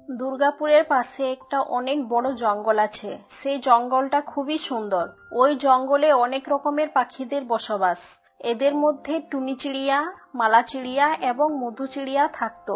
দুর্গাপুরের পাশে একটা অনেক বড় জঙ্গল আছে। সেই জঙ্গলটা খুবই সুন্দর। ওই জঙ্গলে অনেক রকমের পাখিদের বসবাস। এদের মধ্যে টুনি চিড়িয়া, মালা চিড়িয়া এবং মধু চিড়িয়া থাকতো।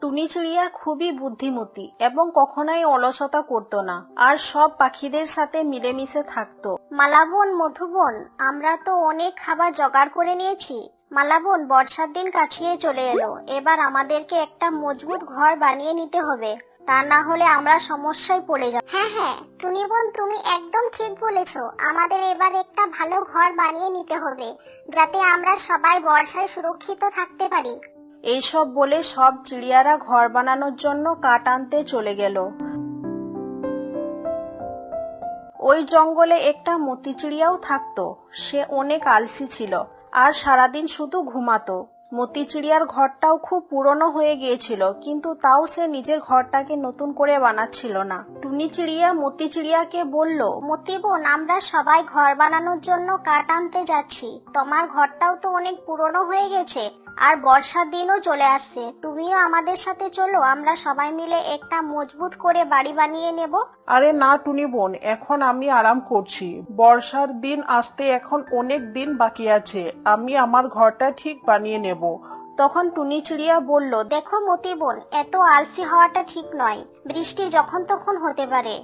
টুনি চিড়িয়া খুবই বুদ্ধিমতী এবং কখনোই অলসতা করতো না, আর সব পাখিদের সাথে মিলেমিশে থাকতো। মালাবন, মধুবন, আমরা তো অনেক খাবার জোগাড় করে নিয়েছি। মালাবন, বর্ষার দিন কাছিয়ে চলে এলো। এবার আমাদেরকে একটা মজবুত ঘর বানিয়ে নিতে হবে, তা না হলে আমরা সমস্যায় পড়ে যাব। হ্যাঁ হ্যাঁ টুনি বোন, তুমি একদম ঠিক বলেছো। আমাদের এবার একটা ভালো ঘর বানিয়ে নিতে হবে, যাতে আমরা সবাই বর্ষায় সুরক্ষিত থাকতে পারি। এইসব বলে সব চিড়িয়ারা ঘর বানানোর জন্য কাঠ আনতে চলে গেল। ওই জঙ্গলে একটা মতি চিড়িয়াও থাকতো। সে অনেক আলসি ছিল আর সারাদিন শুধু ঘুমাতো। মতি চিড়িয়ার ঘরটাও খুব পুরনো হয়ে গিয়েছিল, কিন্তু তাও সে নিজের ঘরটাকে নতুন করে বানাচ্ছিল না। টুনি চিড়িয়া মতি চিড়িয়াকে বলল, মতি বোন, আমরা সবাই ঘর বানানোর জন্য কাঠ আনতে যাচ্ছি। তোমার ঘরটাও তো অনেক পুরনো হয়ে গেছে, আর বর্ষার দিনও চলে আসছে। তুমিও আমাদের সাথে চলো, আমরা সবাই মিলে একটা মজবুত করে বাড়ি বানিয়ে নেব। আরে না টুনি বোন, এখন আমি আরাম করছি। বর্ষার দিন আসতে এখন অনেক দিন বাকি আছে। আমি আমার ঘরটা ঠিক বানিয়ে নেব। তখন টুনি চিড়িয়া বলল, দেখো মতি বোন, এত আলসি হওয়াটা ঠিক নয়। বৃষ্টি যখন তখন হতে পারে।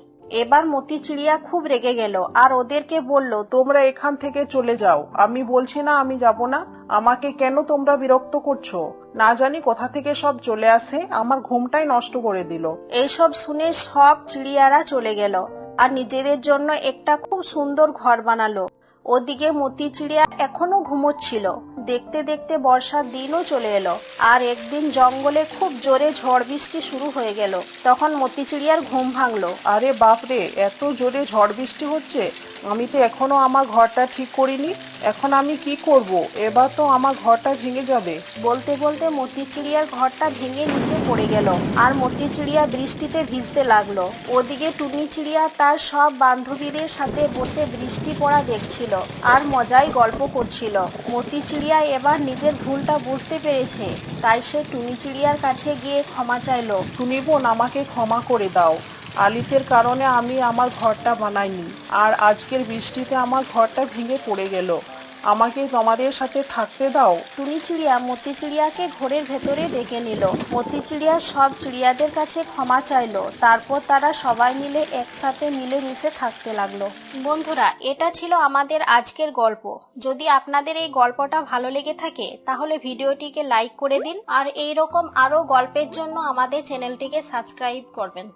এবার মতি চিড়িয়া খুব রেগে গেল আর ওদেরকে বলল, তোমরা এখান থেকে চলে যাও। আমি বলছি না আমি যাব না। আমাকে কেন তোমরা বিরক্ত করছো? না জানি কোথা থেকে সব চলে আসে, আমার ঘুমটাই নষ্ট করে দিল। এইসব শুনে সব চিড়িয়ারা চলে গেল আর নিজেদের জন্য একটা খুব সুন্দর ঘর বানালো। ওদিকে মতি চিড়িয়া এখনো ঘুমোচ্ছিল। দেখতে দেখতে বর্ষার দিনও চলে এলো, আর একদিন জঙ্গলে খুব জোরে ঝড় বৃষ্টি শুরু হয়ে গেল। তখন মতি চিড়িয়ার ঘুম ভাঙলো। আরে বাপরে, এত জোরে ঝড় বৃষ্টি হচ্ছে! আমি তো এখনো আমার ঘরটা ঠিক করিনি। এখন আমি কি করব? এবার তো আমার ঘরটা ভেঙে যাবে। বলতে বলতে মতি চিড়িয়ার ঘরটা ভেঙে নিচে পড়ে গেল, আর মতি চিড়িয়া বৃষ্টিতে ভিজতে লাগলো। ওদিকে টুনি চিড়িয়া তার সব বান্ধবীদের সাথে বসে বৃষ্টি পড়া দেখছিল আর মজায় গল্প করছিল। মতি চিড়িয়া এবার নিজের ভুলটা বুঝতে পেরেছে, তাই সে টুনি চিড়িয়ার কাছে গিয়ে ক্ষমা চাইলো। টুনি বোন, আমাকে ক্ষমা করে দাও। আলিসের কারণে আমি আমার ঘরটা বানাইনি, আর আজকের বৃষ্টিতে আমার ঘরটা ভেঙে পড়ে গেল। আমাকে তোমাদের সাথে থাকতে দাও। টুনি চিড়িয়া মতি চিড়িয়াকে ঘরের ভেতরে ডেকে নিল। মতি চিড়িয়া সব চিড়িয়াদের কাছে ক্ষমা চাইলো। তারপর তারা সবাই মিলে একসাথে মিলেমিশে থাকতে লাগলো। বন্ধুরা, এটা ছিল আমাদের আজকের গল্প। যদি আপনাদের এই গল্পটা ভালো লেগে থাকে তাহলে ভিডিওটিকে লাইক করে দিন, আর এইরকম আরো গল্পের জন্য আমাদের চ্যানেলটিকে সাবস্ক্রাইব করবেন।